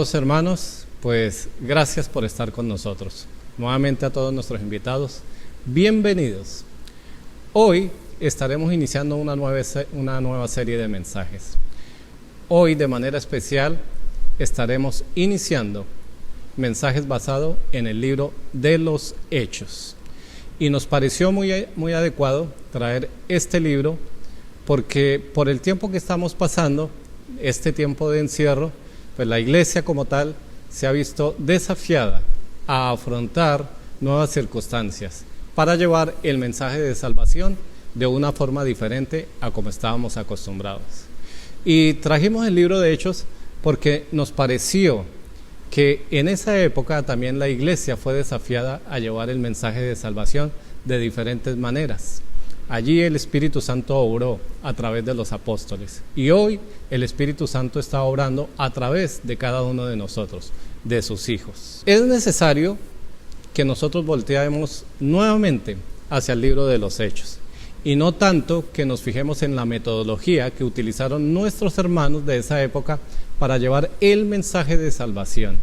Amados hermanos, pues gracias por estar con nosotros. Nuevamente a todos nuestros invitados, bienvenidos. Hoy estaremos iniciando una nueva serie de mensajes. Hoy de manera especial estaremos iniciando mensajes basados en el libro de los Hechos. Y nos pareció muy adecuado traer este libro porque por el tiempo que estamos pasando, este tiempo de encierro, pues la iglesia como tal se ha visto desafiada a afrontar nuevas circunstancias para llevar el mensaje de salvación de una forma diferente a como estábamos acostumbrados. Y trajimos el libro de Hechos porque nos pareció que en esa época también la iglesia fue desafiada a llevar el mensaje de salvación de diferentes maneras. Allí el Espíritu Santo obró a través de los apóstoles y hoy el Espíritu Santo está obrando a través de cada uno de nosotros, de sus hijos. Es necesario que nosotros volteemos nuevamente hacia el libro de los Hechos y no tanto que nos fijemos en la metodología que utilizaron nuestros hermanos de esa época para llevar el mensaje de salvación.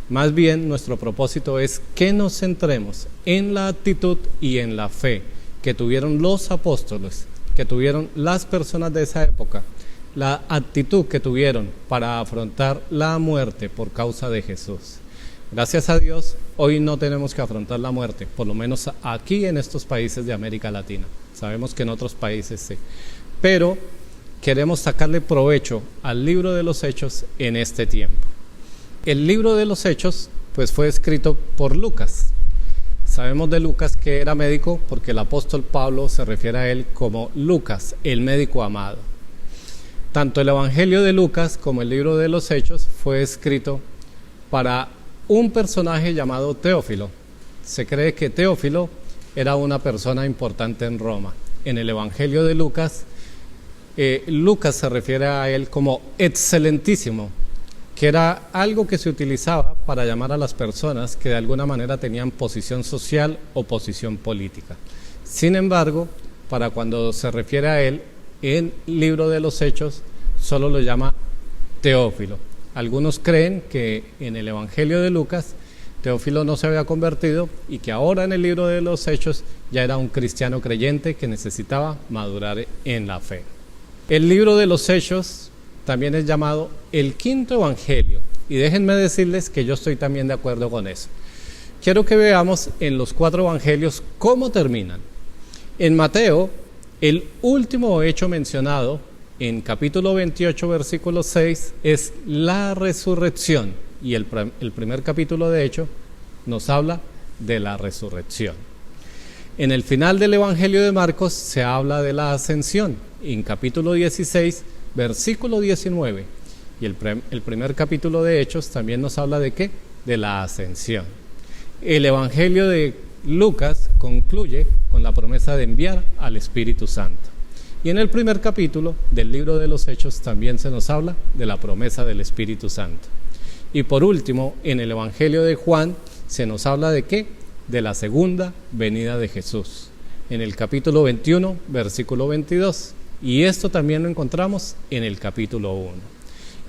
Más bien nuestro propósito es que nos centremos en la actitud y en la fe que tuvieron los apóstoles, que tuvieron las personas de esa época, la actitud que tuvieron para afrontar la muerte por causa de Jesús. Gracias a Dios, hoy no tenemos que afrontar la muerte, por lo menos aquí en estos países de América Latina. Sabemos que en otros países sí, pero queremos sacarle provecho al libro de los Hechos en este tiempo. El libro de los Hechos pues fue escrito por Lucas. Sabemos de Lucas que era médico porque el apóstol Pablo se refiere a él como Lucas, el médico amado. Tanto el Evangelio de Lucas como el libro de los Hechos fue escrito para un personaje llamado Teófilo. Se cree que Teófilo era una persona importante en Roma. En el Evangelio de Lucas, Lucas se refiere a él como excelentísimo, que era algo que se utilizaba para llamar a las personas que de alguna manera tenían posición social o posición política. Sin embargo, para cuando se refiere a él, en el libro de los Hechos solo lo llama Teófilo. Algunos creen que en el Evangelio de Lucas Teófilo no se había convertido y que ahora en el libro de los Hechos ya era un cristiano creyente que necesitaba madurar en la fe. El libro de los Hechos también es llamado el quinto evangelio y déjenme decirles que yo estoy también de acuerdo con eso. Quiero que veamos en los 4 evangelios cómo terminan. En Mateo, el último hecho mencionado en capítulo 28 versículo 6 es la resurrección y el primer capítulo de hecho nos habla de la resurrección. En el final del evangelio de Marcos se habla de la ascensión en capítulo 16 versículo 19, y el primer capítulo de Hechos también nos habla de ¿qué? De la ascensión. El Evangelio de Lucas concluye con la promesa de enviar al Espíritu Santo. Y en el primer capítulo del libro de los Hechos también se nos habla de la promesa del Espíritu Santo. Y por último, en el Evangelio de Juan se nos habla de ¿qué? De la segunda venida de Jesús. En el capítulo 21, versículo 22. Y esto también lo encontramos en el capítulo 1.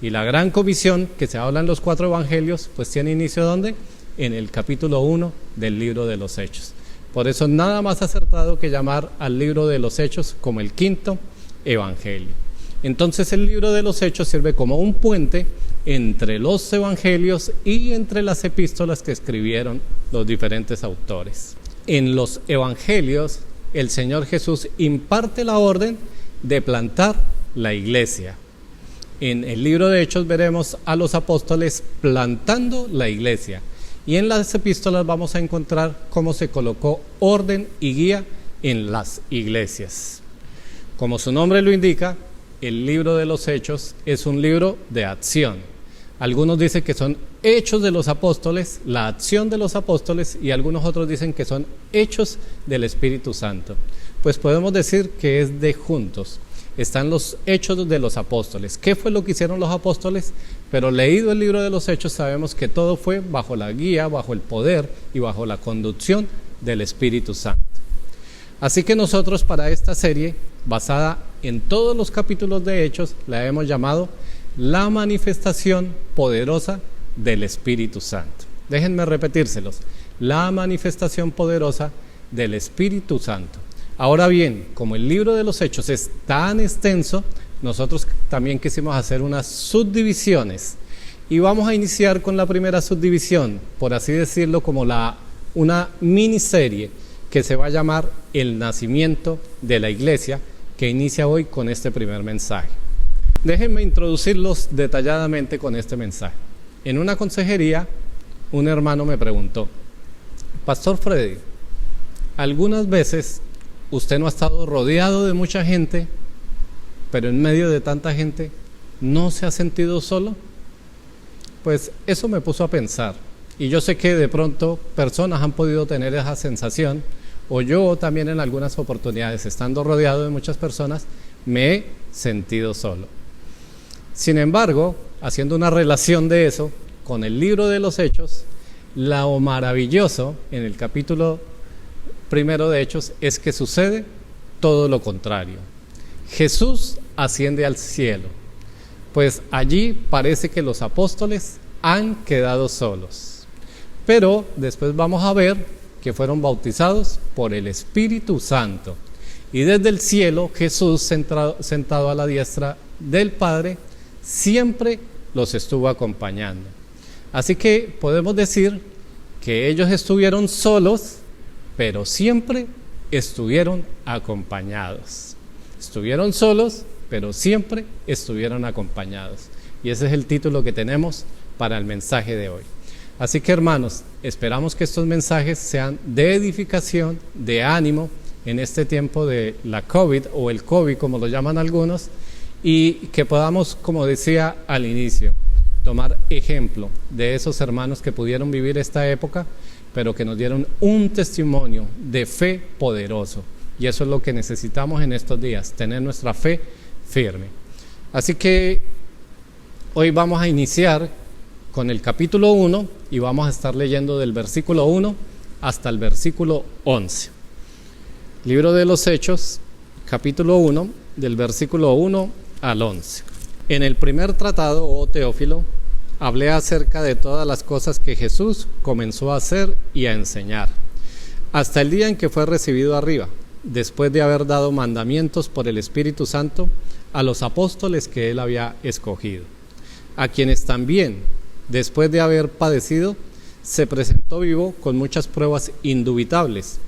Y la gran comisión que se habla en los 4 evangelios, pues tiene inicio ¿dónde? En el capítulo 1 del libro de los Hechos. Por eso nada más acertado que llamar al libro de los Hechos como el quinto evangelio. Entonces el libro de los Hechos sirve como un puente entre los evangelios y entre las epístolas que escribieron los diferentes autores. En los evangelios el Señor Jesús imparte la orden de plantar la iglesia. En el libro de Hechos veremos a los apóstoles plantando la iglesia y en las epístolas vamos a encontrar cómo se colocó orden y guía en las iglesias. Como su nombre lo indica, el libro de los Hechos es un libro de acción. Algunos dicen que son hechos de los apóstoles, la acción de los apóstoles, y algunos otros dicen que son hechos del Espíritu Santo. Pues podemos decir que es de juntos. Están los hechos de los apóstoles. ¿Qué fue lo que hicieron los apóstoles? Pero leído el libro de los Hechos sabemos que todo fue bajo la guía, bajo el poder y bajo la conducción del Espíritu Santo. Así que nosotros para esta serie, basada en todos los capítulos de Hechos, la hemos llamado la manifestación poderosa del Espíritu Santo. Déjenme repetírselos. La manifestación poderosa del Espíritu Santo. Ahora bien, como el libro de los Hechos es tan extenso, nosotros también quisimos hacer unas subdivisiones. Y vamos a iniciar con la primera subdivisión, por así decirlo, como una miniserie que se va a llamar El nacimiento de la iglesia, que inicia hoy con este primer mensaje. Déjenme introducirlos detalladamente con este mensaje. En una consejería, un hermano me preguntó: Pastor Freddy, algunas veces usted no ha estado rodeado de mucha gente, pero en medio de tanta gente, ¿no se ha sentido solo? Pues eso me puso a pensar, y yo sé que de pronto personas han podido tener esa sensación, o yo también en algunas oportunidades, estando rodeado de muchas personas, me he sentido solo. Sin embargo, haciendo una relación de eso con el libro de los Hechos, lo maravilloso en el capítulo primero de Hechos es que sucede todo lo contrario. Jesús asciende al cielo, pues allí parece que los apóstoles han quedado solos. Pero después vamos a ver que fueron bautizados por el Espíritu Santo. Y desde el cielo, Jesús sentado a la diestra del Padre, siempre los estuvo acompañando. Así que podemos decir que ellos estuvieron solos, pero siempre estuvieron acompañados. Estuvieron solos, pero siempre estuvieron acompañados. Y ese es el título que tenemos para el mensaje de hoy. Así que, hermanos, esperamos que estos mensajes sean de edificación, de ánimo en este tiempo de la COVID o el COVID, como lo llaman algunos, y que podamos, como decía al inicio, tomar ejemplo de esos hermanos que pudieron vivir esta época, pero que nos dieron un testimonio de fe poderoso. Y eso es lo que necesitamos en estos días, tener nuestra fe firme. Así que hoy vamos a iniciar con el capítulo 1 y vamos a estar leyendo del versículo 1 hasta el versículo 11. Libro de los Hechos, capítulo 1, del versículo 1 al 11. En el primer tratado, oh Teófilo, hablé acerca de todas las cosas que Jesús comenzó a hacer y a enseñar, hasta el día en que fue recibido arriba, después de haber dado mandamientos por el Espíritu Santo a los apóstoles que él había escogido, a quienes también, después de haber padecido, se presentó vivo con muchas pruebas indubitables,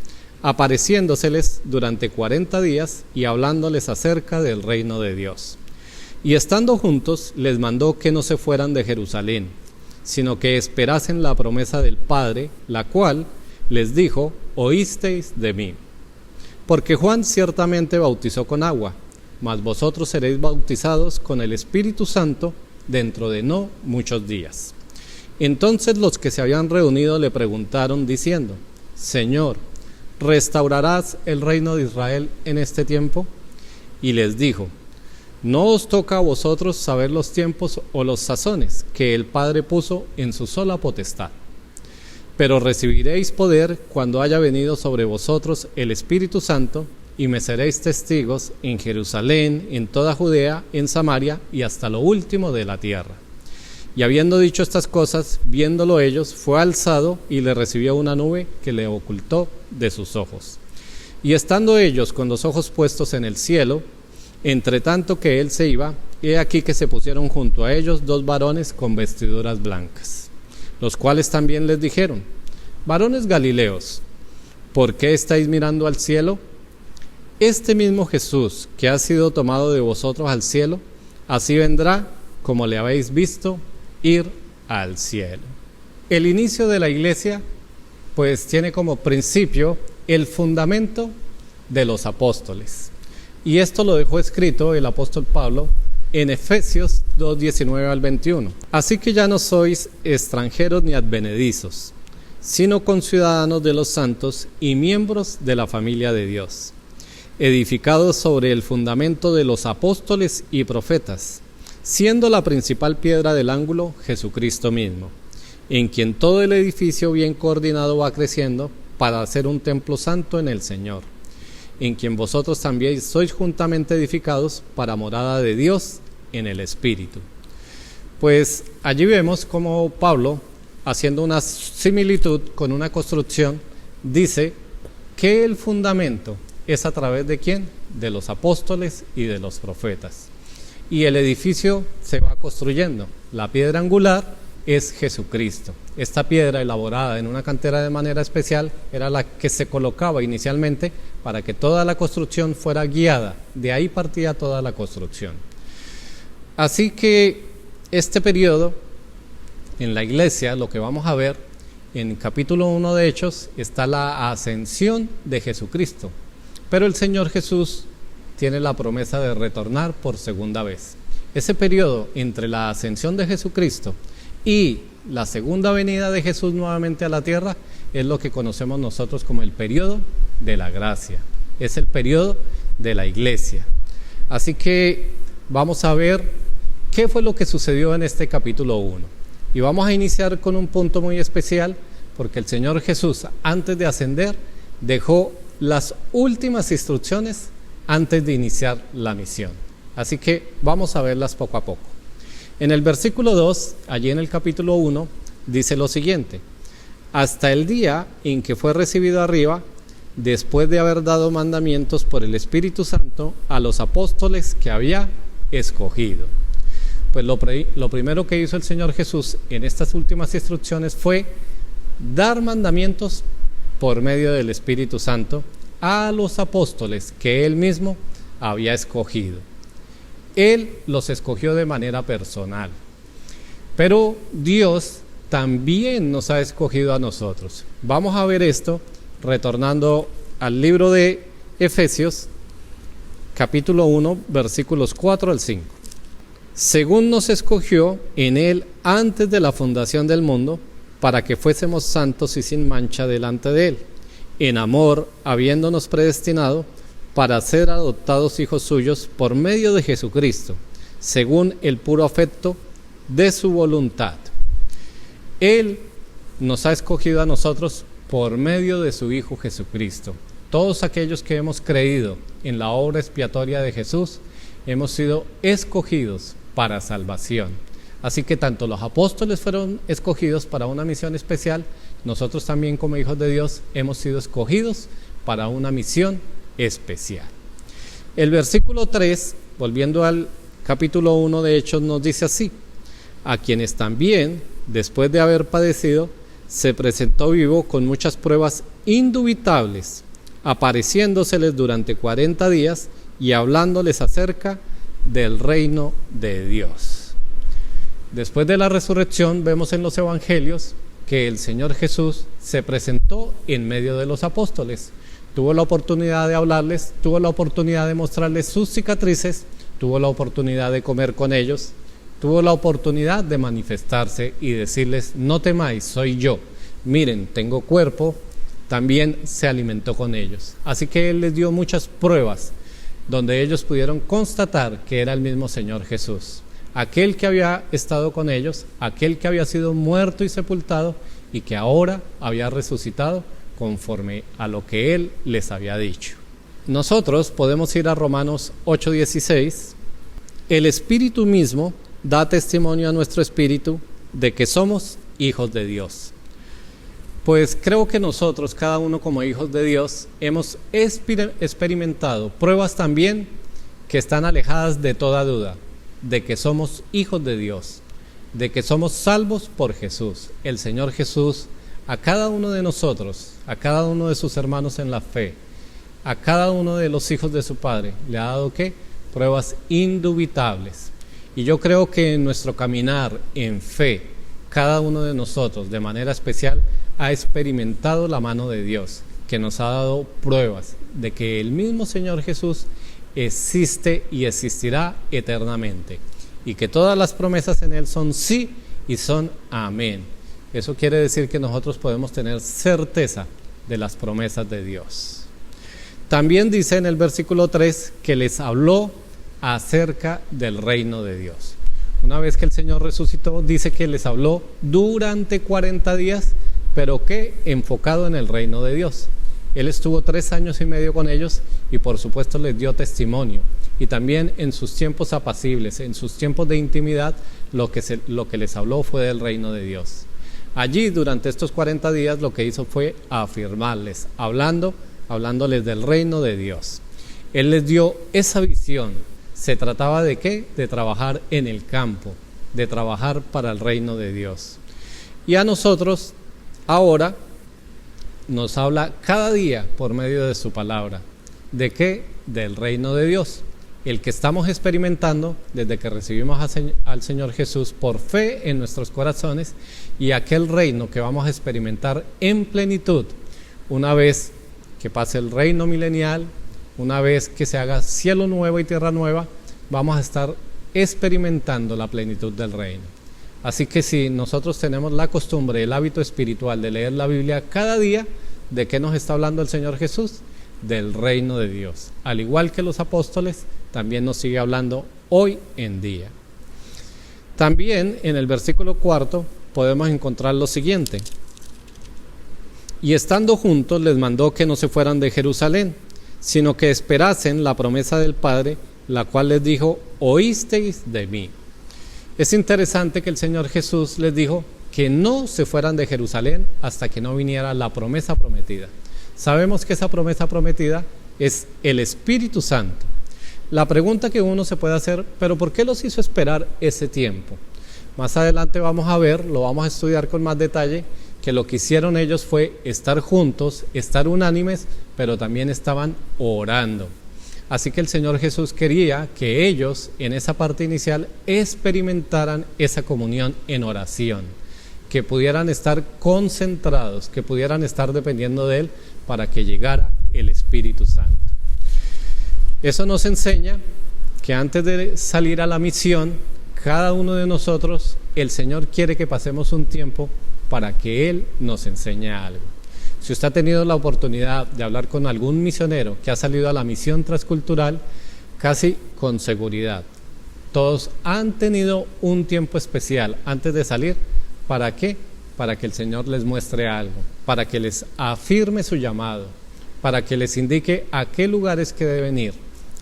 apareciéndoseles durante 40 días y hablándoles acerca del reino de Dios. Y estando juntos, les mandó que no se fueran de Jerusalén, sino que esperasen la promesa del Padre, la cual les dijo: oísteis de mí. Porque Juan ciertamente bautizó con agua, mas vosotros seréis bautizados con el Espíritu Santo dentro de no muchos días. Entonces los que se habían reunido le preguntaron diciendo: Señor, ¿restaurarás el reino de Israel en este tiempo? Y les dijo: no os toca a vosotros saber los tiempos o los sazones que el Padre puso en su sola potestad. Pero recibiréis poder cuando haya venido sobre vosotros el Espíritu Santo, y me seréis testigos en Jerusalén, en toda Judea, en Samaria y hasta lo último de la tierra. Y habiendo dicho estas cosas, viéndolo ellos, fue alzado y le recibió una nube que le ocultó de sus ojos. Y estando ellos con los ojos puestos en el cielo, entre tanto que él se iba, he aquí que se pusieron junto a ellos 2 varones con vestiduras blancas, los cuales también les dijeron: varones Galileos, ¿por qué estáis mirando al cielo? Este mismo Jesús que ha sido tomado de vosotros al cielo, así vendrá como le habéis visto ir al cielo. El inicio de la iglesia pues tiene como principio el fundamento de los apóstoles. Y esto lo dejó escrito el apóstol Pablo en Efesios 2:19 al 21. Así que ya no sois extranjeros ni advenedizos, sino conciudadanos de los santos y miembros de la familia de Dios, edificados sobre el fundamento de los apóstoles y profetas, siendo la principal piedra del ángulo Jesucristo mismo, en quien todo el edificio bien coordinado va creciendo para hacer un templo santo en el Señor, en quien vosotros también sois juntamente edificados para morada de Dios en el Espíritu. Pues allí vemos como Pablo, haciendo una similitud con una construcción, dice que el fundamento es a través de ¿quién? De los apóstoles y de los profetas. Y el edificio se va construyendo. La piedra angular es Jesucristo. Esta piedra elaborada en una cantera de manera especial era la que se colocaba inicialmente para que toda la construcción fuera guiada. De ahí partía toda la construcción. Así que este periodo en la iglesia, lo que vamos a ver en capítulo 1 de Hechos, está la ascensión de Jesucristo. Pero el Señor Jesús tiene la promesa de retornar por segunda vez. Ese periodo entre la ascensión de Jesucristo y la segunda venida de Jesús nuevamente a la tierra es lo que conocemos nosotros como el periodo de la gracia. Es el periodo de la iglesia. Así que vamos a ver qué fue lo que sucedió en este capítulo 1. Y vamos a iniciar con un punto muy especial, porque el Señor Jesús, antes de ascender, dejó las últimas instrucciones antes de iniciar la misión. Así que vamos a verlas poco a poco. En el versículo 2, allí en el capítulo 1, dice lo siguiente: hasta el día en que fue recibido arriba, después de haber dado mandamientos por el Espíritu Santo a los apóstoles que había escogido. Pues lo primero que hizo el Señor Jesús en estas últimas instrucciones fue dar mandamientos por medio del Espíritu Santo a los apóstoles que Él mismo había escogido. Él los escogió de manera personal, pero Dios también nos ha escogido a nosotros. Vamos a ver esto retornando al libro de Efesios, capítulo 1, versículos 4 al 5. Según nos escogió en Él antes de la fundación del mundo, para que fuésemos santos y sin mancha delante de Él, en amor, habiéndonos predestinado para ser adoptados hijos suyos por medio de Jesucristo, según el puro afecto de su voluntad. Él nos ha escogido a nosotros por medio de su Hijo Jesucristo. Todos aquellos que hemos creído en la obra expiatoria de Jesús, hemos sido escogidos para salvación. Así que tanto los apóstoles fueron escogidos para una misión especial, nosotros también como hijos de Dios hemos sido escogidos para una misión especial. El versículo 3, volviendo al capítulo 1 de Hechos, nos dice así: a quienes también, después de haber padecido, se presentó vivo con muchas pruebas indubitables, apareciéndoseles durante 40 días y hablándoles acerca del reino de Dios. Después de la resurrección, vemos en los evangelios que el Señor Jesús se presentó en medio de los apóstoles. Tuvo la oportunidad de hablarles, tuvo la oportunidad de mostrarles sus cicatrices, tuvo la oportunidad de comer con ellos, tuvo la oportunidad de manifestarse y decirles: no temáis, soy yo, miren, tengo cuerpo. También se alimentó con ellos. Así que Él les dio muchas pruebas donde ellos pudieron constatar que era el mismo Señor Jesús, aquel que había estado con ellos, aquel que había sido muerto y sepultado y que ahora había resucitado conforme a lo que Él les había dicho. Nosotros podemos ir a Romanos 8:16. El Espíritu mismo da testimonio a nuestro espíritu de que somos hijos de Dios. Pues creo que nosotros, cada uno como hijos de Dios, hemos experimentado pruebas también que están alejadas de toda duda, de que somos hijos de Dios, de que somos salvos por Jesús. El Señor Jesús, a cada uno de nosotros, a cada uno de sus hermanos en la fe, a cada uno de los hijos de su Padre, le ha dado ¿qué? Pruebas indubitables. Y yo creo que en nuestro caminar en fe, cada uno de nosotros, de manera especial, ha experimentado la mano de Dios, que nos ha dado pruebas de que el mismo Señor Jesús existe y existirá eternamente, y que todas las promesas en Él son sí y son amén. Eso quiere decir que nosotros podemos tener certeza de las promesas de Dios. También dice en el versículo 3 que les habló acerca del reino de Dios. Una vez que el Señor resucitó, dice que les habló durante 40 días, pero que enfocado en el reino de Dios. Él estuvo 3 años y medio con ellos y por supuesto les dio testimonio. Y también en sus tiempos apacibles, en sus tiempos de intimidad, lo que les habló fue del reino de Dios. Allí, durante estos 40 días, lo que hizo fue afirmarles, hablándoles del reino de Dios. Él les dio esa visión. ¿Se trataba de qué? De trabajar en el campo, de trabajar para el reino de Dios. Y a nosotros, ahora, nos habla cada día por medio de su palabra. ¿De qué? Del reino de Dios. El que estamos experimentando desde que recibimos al Señor Jesús por fe en nuestros corazones, y aquel reino que vamos a experimentar en plenitud una vez que pase el reino milenial, una vez que se haga cielo nuevo y tierra nueva, vamos a estar experimentando la plenitud del reino. Así que si nosotros tenemos la costumbre, el hábito espiritual de leer la Biblia cada día, ¿de qué nos está hablando el Señor Jesús? Del reino de Dios. Al igual que los apóstoles, también nos sigue hablando hoy en día. También en el versículo 4 podemos encontrar lo siguiente: y estando juntos les mandó que no se fueran de Jerusalén, sino que esperasen la promesa del Padre, la cual les dijo: oísteis de mí. Es interesante que el Señor Jesús les dijo que no se fueran de Jerusalén hasta que no viniera la promesa prometida. Sabemos que esa promesa prometida es el Espíritu Santo. La pregunta que uno se puede hacer: ¿pero por qué los hizo esperar ese tiempo? Más adelante vamos a ver, lo vamos a estudiar con más detalle, que lo que hicieron ellos fue estar juntos, estar unánimes, pero también estaban orando. Así que el Señor Jesús quería que ellos, en esa parte inicial, experimentaran esa comunión en oración, que pudieran estar concentrados, que pudieran estar dependiendo de Él para que llegara el Espíritu Santo. Eso nos enseña que antes de salir a la misión, cada uno de nosotros, el Señor quiere que pasemos un tiempo para que Él nos enseñe algo. Si usted ha tenido la oportunidad de hablar con algún misionero que ha salido a la misión transcultural, casi con seguridad, todos han tenido un tiempo especial antes de salir. ¿Para qué? Para que el Señor les muestre algo, para que les afirme su llamado, para que les indique a qué lugares que deben ir.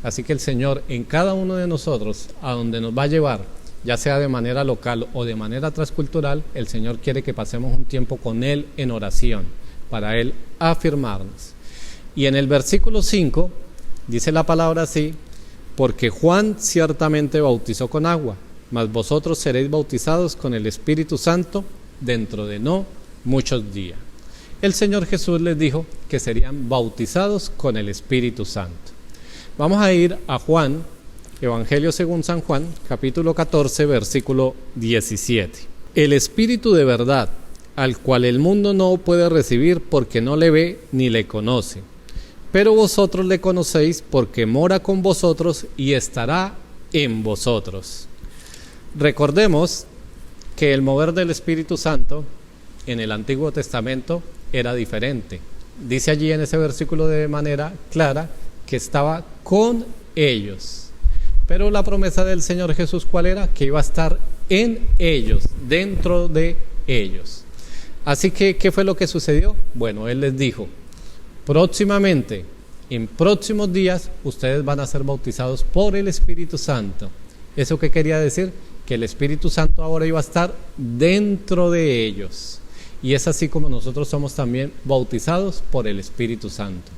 Así que el Señor en cada uno de nosotros, a donde nos va a llevar, ya sea de manera local o de manera transcultural, el Señor quiere que pasemos un tiempo con Él en oración, para Él afirmarnos. Y en el versículo 5 dice la palabra así: porque Juan ciertamente bautizó con agua, mas vosotros seréis bautizados con el Espíritu Santo dentro de no muchos días. El Señor Jesús les dijo que serían bautizados con el Espíritu Santo. Vamos a ir a Juan, Evangelio según San Juan, capítulo 14, versículo 17. El Espíritu de verdad, al cual el mundo no puede recibir porque no le ve ni le conoce, pero vosotros le conocéis porque mora con vosotros y estará en vosotros. Recordemos que el mover del Espíritu Santo en el Antiguo Testamento era diferente. Dice allí en ese versículo de manera clara que estaba con ellos. Pero la promesa del Señor Jesús, ¿cuál era? Que iba a estar en ellos, dentro de ellos. Así que, ¿qué fue lo que sucedió? Bueno, Él les dijo: próximamente, en próximos días, ustedes van a ser bautizados por el Espíritu Santo. ¿Eso qué quería decir? Que el Espíritu Santo ahora iba a estar dentro de ellos. Y es así como nosotros somos también bautizados por el Espíritu Santo.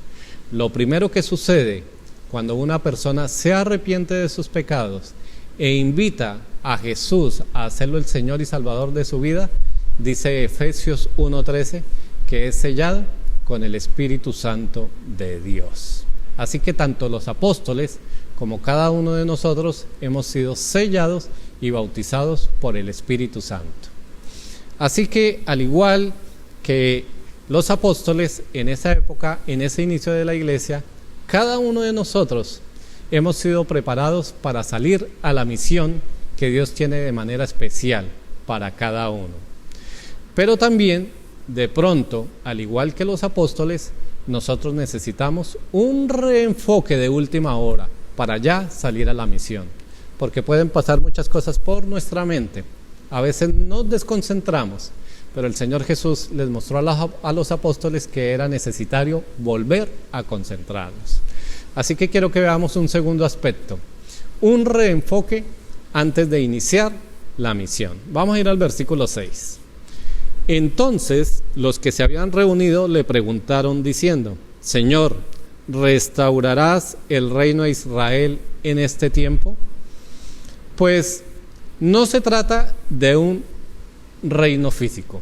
Lo primero que sucede cuando una persona se arrepiente de sus pecados e invita a Jesús a hacerlo el Señor y Salvador de su vida, dice Efesios 1:13, que es sellado con el Espíritu Santo de Dios. Así que tanto los apóstoles como cada uno de nosotros hemos sido sellados y bautizados por el Espíritu Santo. Así que al igual que los apóstoles en esa época, en ese inicio de la iglesia, cada uno de nosotros hemos sido preparados para salir a la misión que Dios tiene de manera especial para cada uno. Pero también, de pronto, al igual que los apóstoles, nosotros necesitamos un reenfoque de última hora para ya salir a la misión, porque pueden pasar muchas cosas por nuestra mente. A veces nos desconcentramos, pero el Señor Jesús les mostró a los apóstoles que era necesario volver a concentrarnos. Así que quiero que veamos un segundo aspecto, un reenfoque antes de iniciar la misión. Vamos a ir al versículo 6. Entonces los que se habían reunido le preguntaron diciendo: Señor, ¿restaurarás el reino de Israel en este tiempo? Pues no se trata de un reino físico.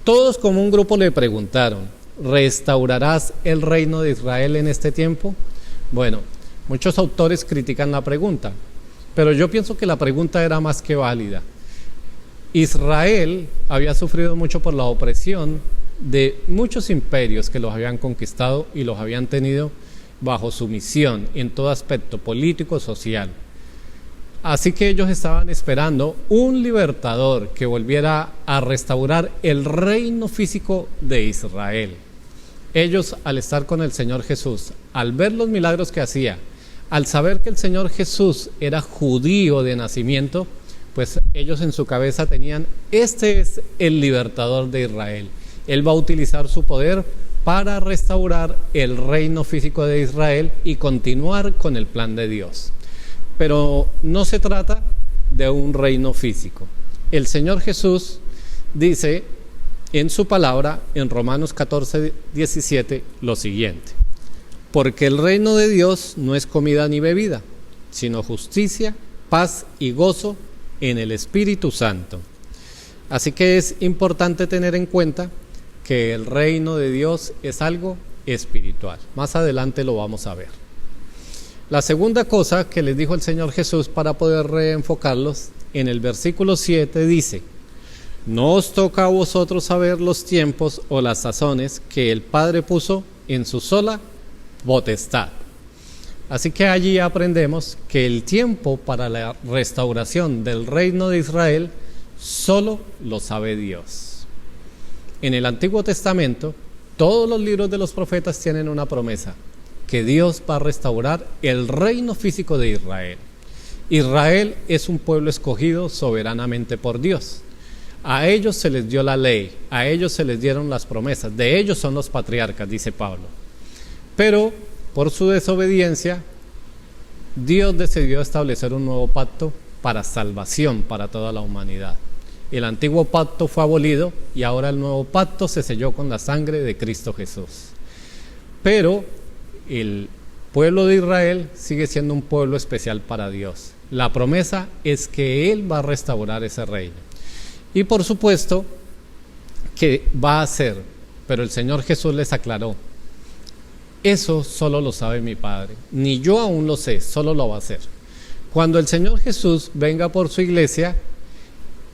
Todos como un grupo le preguntaron: ¿restaurarás el reino de Israel en este tiempo? Bueno, muchos autores critican la pregunta, pero yo pienso que la pregunta era más que válida. Israel había sufrido mucho por la opresión de muchos imperios que los habían conquistado y los habían tenido bajo sumisión en todo aspecto político, social. Así que ellos estaban esperando un libertador que volviera a restaurar el reino físico de Israel. Ellos, al estar con el Señor Jesús, al ver los milagros que hacía, al saber que el Señor Jesús era judío de nacimiento, pues ellos en su cabeza tenían: este es el libertador de Israel. Él va a utilizar su poder para restaurar el reino físico de Israel y continuar con el plan de Dios. Pero no se trata de un reino físico. El Señor Jesús dice en su palabra, en Romanos 14:17, lo siguiente: porque el reino de Dios no es comida ni bebida, sino justicia, paz y gozo en el Espíritu Santo. Así que es importante tener en cuenta que el reino de Dios es algo espiritual. Más adelante lo vamos a ver. La segunda cosa que les dijo el Señor Jesús para poder reenfocarlos, en el versículo 7 dice: no os toca a vosotros saber los tiempos o las sazones que el Padre puso en su sola potestad. Así que allí aprendemos que el tiempo para la restauración del reino de Israel solo lo sabe Dios. En el Antiguo Testamento, todos los libros de los profetas tienen una promesa: que Dios va a restaurar el reino físico de Israel. Israel es un pueblo escogido soberanamente por Dios. A ellos se les dio la ley, a ellos se les dieron las promesas, de ellos son los patriarcas, dice Pablo. Pero por su desobediencia, Dios decidió establecer un nuevo pacto para salvación para toda la humanidad. El antiguo pacto fue abolido y ahora el nuevo pacto se selló con la sangre de Cristo Jesús. Pero el pueblo de Israel sigue siendo un pueblo especial para Dios. La promesa es que Él va a restaurar ese reino. Y por supuesto que va a hacer, pero el Señor Jesús les aclaró: eso solo lo sabe mi Padre, ni yo aún lo sé, solo lo va a hacer. Cuando el Señor Jesús venga por su iglesia,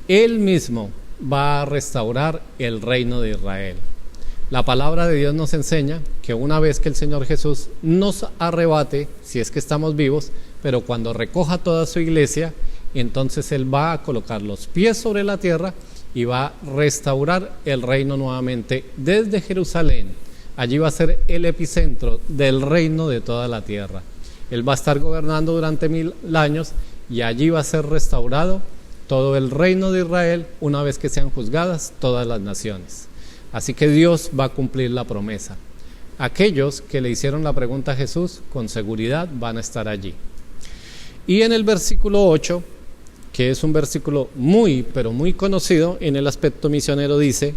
Él mismo va a restaurar el reino de Israel. La palabra de Dios nos enseña que una vez que el Señor Jesús nos arrebate, si es que estamos vivos, pero cuando recoja toda su iglesia, entonces Él va a colocar los pies sobre la tierra y va a restaurar el reino nuevamente desde Jerusalén. Allí va a ser el epicentro del reino de toda la tierra. Él va a estar gobernando durante 1000 años y allí va a ser restaurado todo el reino de Israel una vez que sean juzgadas todas las naciones. Así que Dios va a cumplir la promesa. Aquellos que le hicieron la pregunta a Jesús, con seguridad van a estar allí. Y en el versículo 8, que es un versículo muy, pero muy conocido en el aspecto misionero, dice: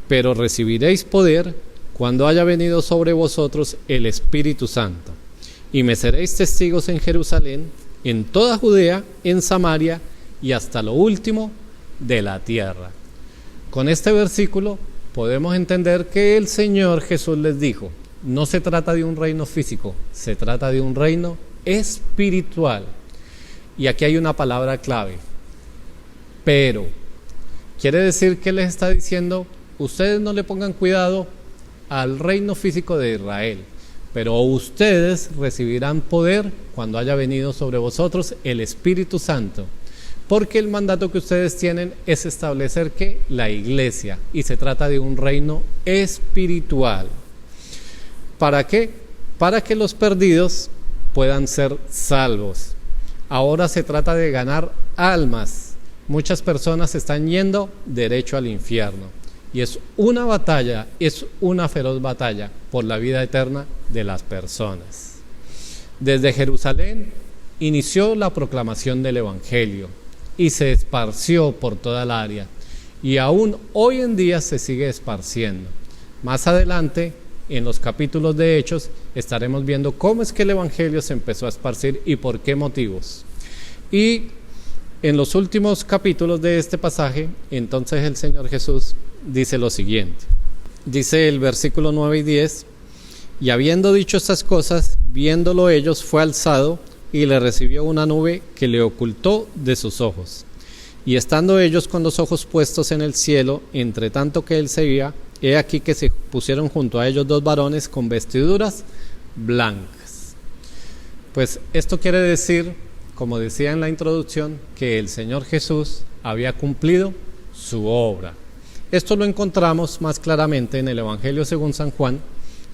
pero recibiréis poder cuando haya venido sobre vosotros el Espíritu Santo, y me seréis testigos en Jerusalén, en toda Judea, en Samaria y hasta lo último de la tierra. Con este versículo podemos entender que el Señor Jesús les dijo: no se trata de un reino físico, se trata de un reino espiritual. Y aquí hay una palabra clave: pero. Quiere decir que les está diciendo: ustedes no le pongan cuidado al reino físico de Israel, pero ustedes recibirán poder cuando haya venido sobre vosotros el Espíritu Santo, porque el mandato que ustedes tienen es establecer que la iglesia, y se trata de un reino espiritual. ¿Para qué? Para que los perdidos puedan ser salvos. Ahora se trata de ganar almas. Muchas personas están yendo derecho al infierno. Y es una batalla, es una feroz batalla por la vida eterna de las personas. Desde Jerusalén inició la proclamación del Evangelio. y se esparció por toda el área. Y aún hoy en día se sigue esparciendo. Más adelante, en los capítulos de Hechos, estaremos viendo cómo es que el Evangelio se empezó a esparcir y por qué motivos. Y en los últimos capítulos de este pasaje, entonces el Señor Jesús dice lo siguiente. Dice el versículo 9 y 10, y habiendo dicho estas cosas, viéndolo ellos, fue alzado y le recibió una nube que le ocultó de sus ojos. Y estando ellos con los ojos puestos en el cielo, entre tanto que él se iba, he aquí que se pusieron junto a ellos dos varones con vestiduras blancas. Pues esto quiere decir, como decía en la introducción, que el Señor Jesús había cumplido su obra. Esto lo encontramos más claramente en el Evangelio según San Juan,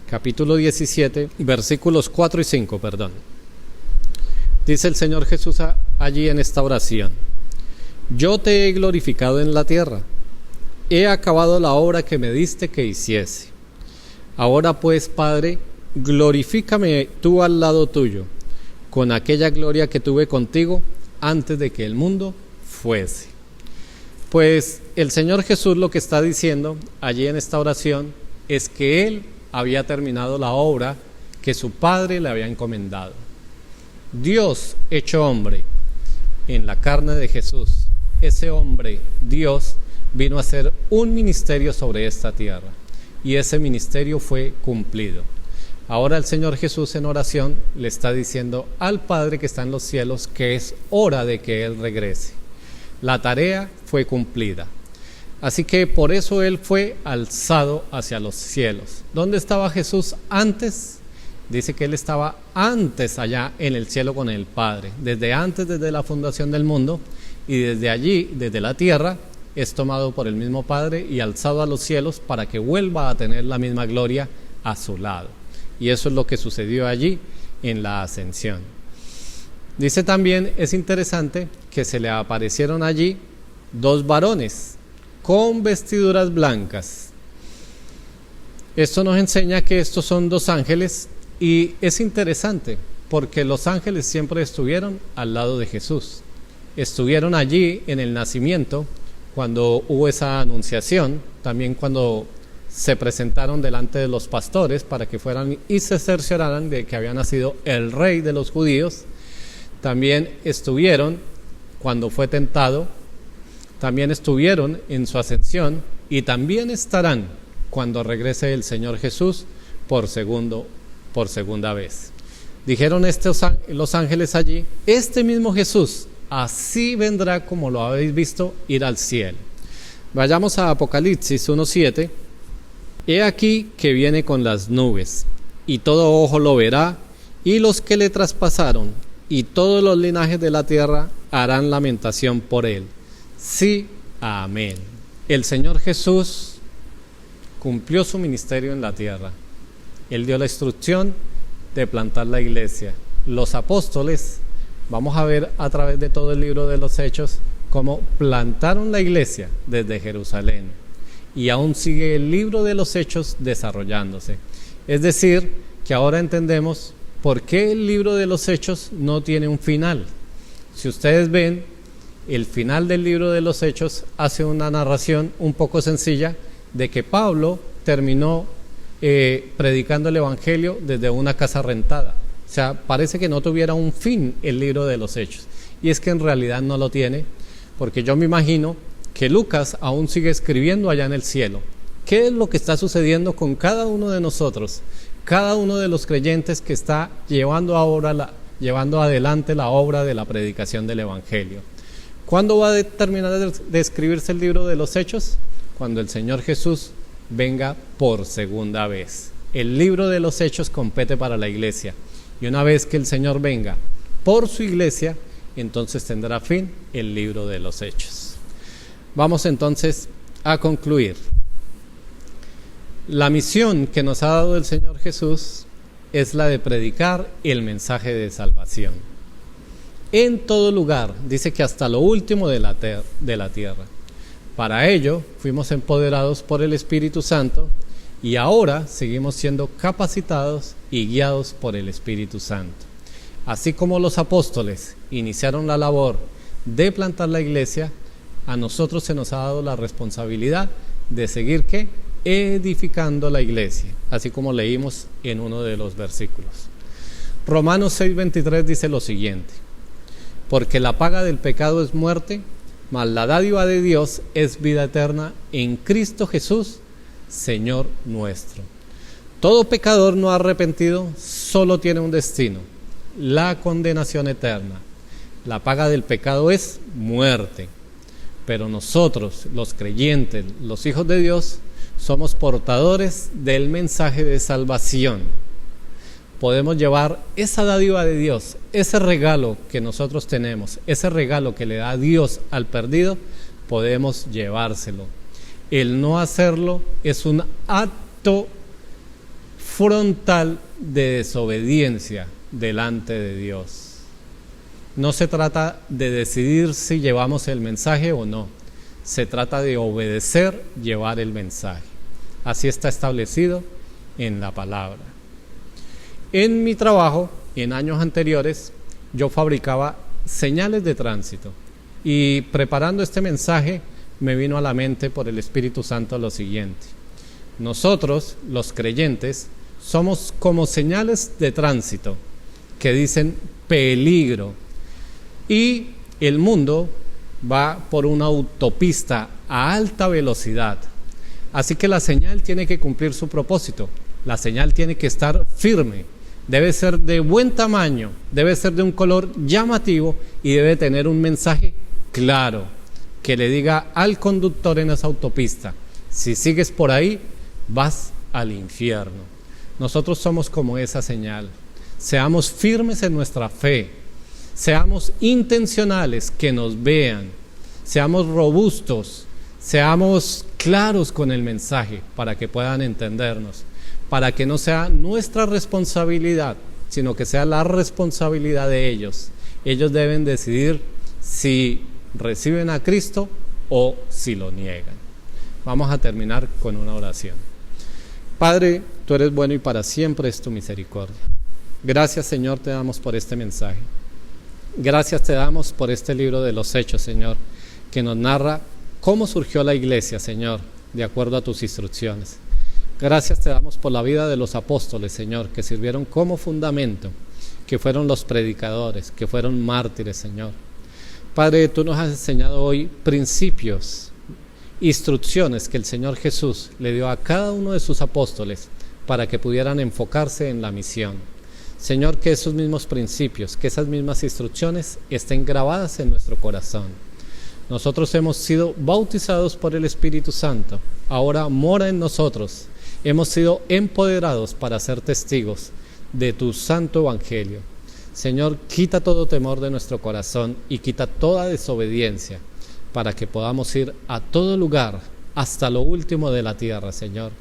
capítulo 17, versículos 4 y 5, Dice el Señor Jesús allí en esta oración: yo te he glorificado en la tierra, he acabado la obra que me diste que hiciese. Ahora pues, Padre, glorifícame tú al lado tuyo, con aquella gloria que tuve contigo antes de que el mundo fuese. Pues el Señor Jesús lo que está diciendo allí en esta oración es que Él había terminado la obra que su Padre le había encomendado. Dios hecho hombre en la carne de Jesús, ese hombre, Dios, vino a hacer un ministerio sobre esta tierra y ese ministerio fue cumplido. Ahora el Señor Jesús en oración le está diciendo al Padre que está en los cielos que es hora de que Él regrese. La tarea fue cumplida. Así que por eso Él fue alzado hacia los cielos. ¿Dónde estaba Jesús antes? Dice que Él estaba antes allá en el cielo con el Padre, desde la fundación del mundo, y desde allí, desde la tierra, es tomado por el mismo Padre y alzado a los cielos para que vuelva a tener la misma gloria a su lado. Y eso es lo que sucedió allí en la ascensión. Dice también, es interesante, que se le aparecieron allí dos varones con vestiduras blancas. Esto nos enseña que estos son dos ángeles y es interesante porque los ángeles siempre estuvieron al lado de Jesús. Estuvieron allí en el nacimiento cuando hubo esa anunciación, también cuando se presentaron delante de los pastores para que fueran y se cercioraran de que había nacido el rey de los judíos. También estuvieron cuando fue tentado, también estuvieron en su ascensión y también estarán cuando regrese el Señor Jesús por segunda vez. Dijeron los ángeles allí, este mismo Jesús así vendrá como lo habéis visto ir al cielo. Vayamos a Apocalipsis 1:7. He aquí que viene con las nubes, y todo ojo lo verá, y los que le traspasaron, y todos los linajes de la tierra harán lamentación por él. Sí, amén. El Señor Jesús cumplió su ministerio en la tierra. Él dio la instrucción de plantar la iglesia. Los apóstoles, vamos a ver a través de todo el libro de los Hechos, cómo plantaron la iglesia desde Jerusalén. Y aún sigue el libro de los Hechos desarrollándose. Es decir, que ahora entendemos por qué el libro de los Hechos no tiene un final. Si ustedes ven, el final del libro de los Hechos hace una narración un poco sencilla de que Pablo terminó predicando el Evangelio desde una casa rentada. O sea, parece que no tuviera un fin el libro de los Hechos. Y es que en realidad no lo tiene, porque yo me imagino que Lucas aún sigue escribiendo allá en el cielo. ¿Qué es lo que está sucediendo con cada uno de nosotros? Cada uno de los creyentes que está llevando adelante la obra de la predicación del Evangelio. ¿Cuándo va a terminar de escribirse el libro de los Hechos? Cuando el Señor Jesús venga por segunda vez. El libro de los Hechos compete para la iglesia. Y una vez que el Señor venga por su iglesia, entonces tendrá fin el libro de los Hechos. Vamos entonces a concluir. La misión que nos ha dado el Señor Jesús es la de predicar el mensaje de salvación. En todo lugar, dice que hasta lo último de la tierra. Para ello fuimos empoderados por el Espíritu Santo y ahora seguimos siendo capacitados y guiados por el Espíritu Santo. Así como los apóstoles iniciaron la labor de plantar la iglesia, a nosotros se nos ha dado la responsabilidad de seguir ¿qué? Edificando la iglesia, así como leímos en uno de los versículos. Romanos 6:23 dice lo siguiente: porque la paga del pecado es muerte, mas la dádiva de Dios es vida eterna en Cristo Jesús, Señor nuestro. Todo pecador no arrepentido solo tiene un destino: la condenación eterna. La paga del pecado es muerte. Pero nosotros, los creyentes, los hijos de Dios, somos portadores del mensaje de salvación. Podemos llevar esa dádiva de Dios, ese regalo que nosotros tenemos, ese regalo que le da Dios al perdido, podemos llevárselo. El no hacerlo es un acto frontal de desobediencia delante de Dios. No se trata de decidir si llevamos el mensaje o no. Se trata de obedecer, llevar el mensaje. Así está establecido en la palabra. En mi trabajo, en años anteriores, yo fabricaba señales de tránsito. Y preparando este mensaje, me vino a la mente por el Espíritu Santo lo siguiente: nosotros, los creyentes, somos como señales de tránsito que dicen peligro. Y el mundo va por una autopista a alta velocidad. Así que la señal tiene que cumplir su propósito. La señal tiene que estar firme. Debe ser de buen tamaño, debe ser de un color llamativo y debe tener un mensaje claro que le diga al conductor en esa autopista: si sigues por ahí, vas al infierno. Nosotros somos como esa señal. Seamos firmes en nuestra fe. Seamos intencionales, que nos vean, seamos robustos, seamos claros con el mensaje para que puedan entendernos, para que no sea nuestra responsabilidad, sino que sea la responsabilidad de ellos. Ellos deben decidir si reciben a Cristo o si lo niegan. Vamos a terminar con una oración. Padre, tú eres bueno y para siempre es tu misericordia. Gracias, Señor, te damos por este mensaje. Gracias te damos por este libro de los Hechos, Señor, que nos narra cómo surgió la iglesia, Señor, de acuerdo a tus instrucciones. Gracias te damos por la vida de los apóstoles, Señor, que sirvieron como fundamento, que fueron los predicadores, que fueron mártires, Señor. Padre, tú nos has enseñado hoy principios, instrucciones que el Señor Jesús le dio a cada uno de sus apóstoles para que pudieran enfocarse en la misión. Señor, que esos mismos principios, que esas mismas instrucciones estén grabadas en nuestro corazón. Nosotros hemos sido bautizados por el Espíritu Santo, ahora mora en nosotros. Hemos sido empoderados para ser testigos de tu santo evangelio. Señor, quita todo temor de nuestro corazón y quita toda desobediencia para que podamos ir a todo lugar, hasta lo último de la tierra, Señor.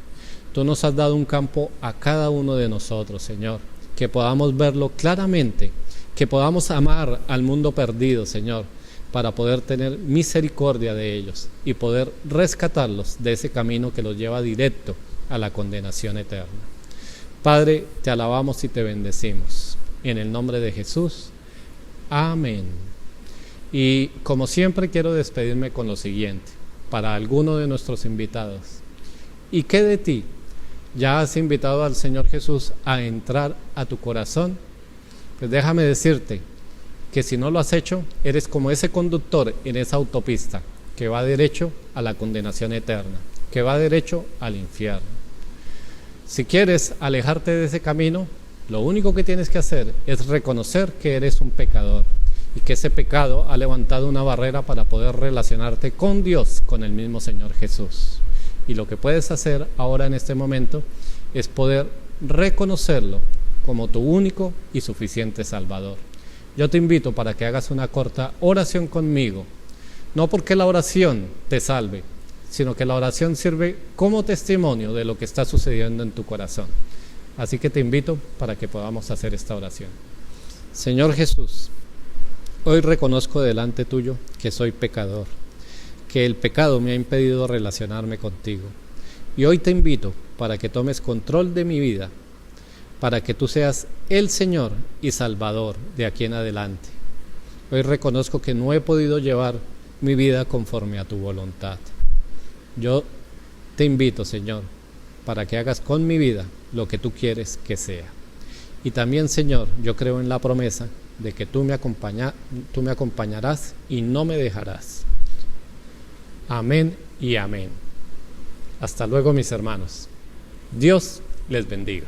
Tú nos has dado un campo a cada uno de nosotros, Señor, que podamos verlo claramente, que podamos amar al mundo perdido, Señor, para poder tener misericordia de ellos y poder rescatarlos de ese camino que los lleva directo a la condenación eterna. Padre, te alabamos y te bendecimos. En el nombre de Jesús. Amén. Y como siempre quiero despedirme con lo siguiente, para alguno de nuestros invitados. ¿Y qué de ti? ¿Ya has invitado al Señor Jesús a entrar a tu corazón? Pues déjame decirte que si no lo has hecho, eres como ese conductor en esa autopista que va derecho a la condenación eterna, que va derecho al infierno. Si quieres alejarte de ese camino, lo único que tienes que hacer es reconocer que eres un pecador y que ese pecado ha levantado una barrera para poder relacionarte con Dios, con el mismo Señor Jesús. Y lo que puedes hacer ahora en este momento es poder reconocerlo como tu único y suficiente Salvador. Yo te invito para que hagas una corta oración conmigo, no porque la oración te salve, sino que la oración sirve como testimonio de lo que está sucediendo en tu corazón. Así que te invito para que podamos hacer esta oración. Señor Jesús, hoy reconozco delante tuyo que soy pecador, que el pecado me ha impedido relacionarme contigo. Y hoy te invito para que tomes control de mi vida, para que tú seas el Señor y Salvador de aquí en adelante. Hoy reconozco que no he podido llevar mi vida conforme a tu voluntad. Yo te invito, Señor, para que hagas con mi vida lo que tú quieres que sea. Y también, Señor, yo creo en la promesa de que tú me acompañarás y no me dejarás. Amén y amén. Hasta luego, mis hermanos. Dios les bendiga.